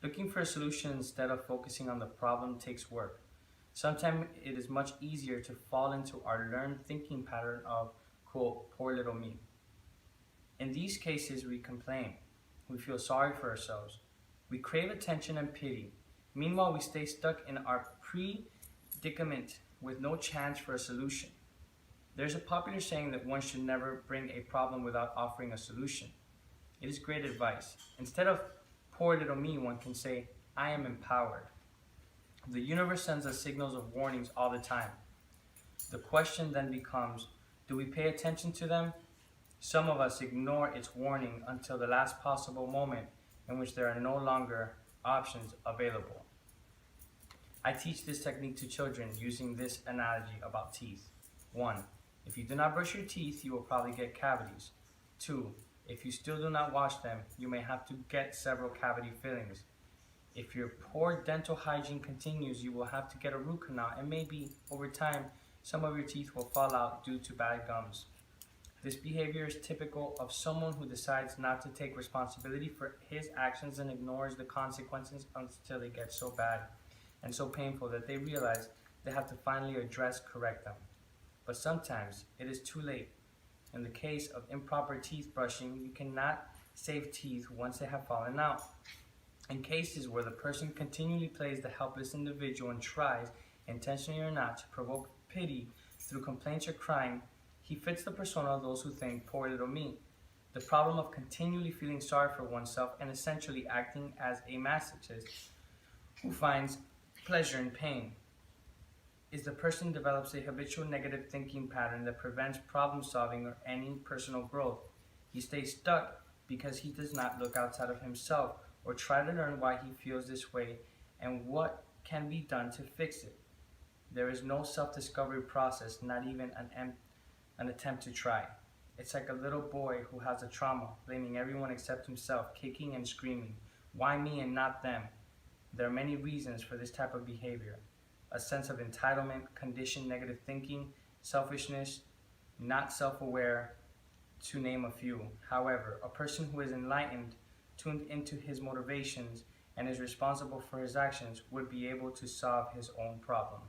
Looking for a solution instead of focusing on the problem takes work. Sometimes it is much easier to fall into our learned thinking pattern of, quote, poor little me. In these cases, we complain. We feel sorry for ourselves. We crave attention and pity. Meanwhile, we stay stuck in our predicament with no chance for a solution. There's a popular saying that one should never bring a problem without offering a solution. It is great advice. Instead of poor little me, one can say, I am empowered. The universe sends us signals of warnings all the time. The question then becomes, do we pay attention to them? Some of us ignore its warning until the last possible moment in which there are no longer options available. I teach this technique to children using this analogy about teeth. 1. If you do not brush your teeth, you will probably get cavities. 2. If you still do not wash them, you may have to get several cavity fillings. If your poor dental hygiene continues, you will have to get a root canal, and maybe, over time, some of your teeth will fall out due to bad gums. This behavior is typical of someone who decides not to take responsibility for his actions and ignores the consequences until they get so bad and so painful that they realize they have to finally correct them. But sometimes it is too late. In the case of improper teeth brushing, you cannot save teeth once they have fallen out. In cases where the person continually plays the helpless individual and tries, intentionally or not, to provoke pity through complaints or crying, he fits the persona of those who think, poor little me. The problem of continually feeling sorry for oneself and essentially acting as a masochist who finds pleasure in pain is the person develops a habitual negative thinking pattern that prevents problem solving or any personal growth. He stays stuck because he does not look outside of himself or try to learn why he feels this way and what can be done to fix it. There is no self-discovery process, not even an attempt to try. It's like a little boy who has a trauma, blaming everyone except himself, kicking and screaming, why me and not them? There are many reasons for this type of behavior. A sense of entitlement, conditioned negative thinking, selfishness, not self-aware, to name a few. However, a person who is enlightened, tuned into his motivations, and is responsible for his actions would be able to solve his own problem.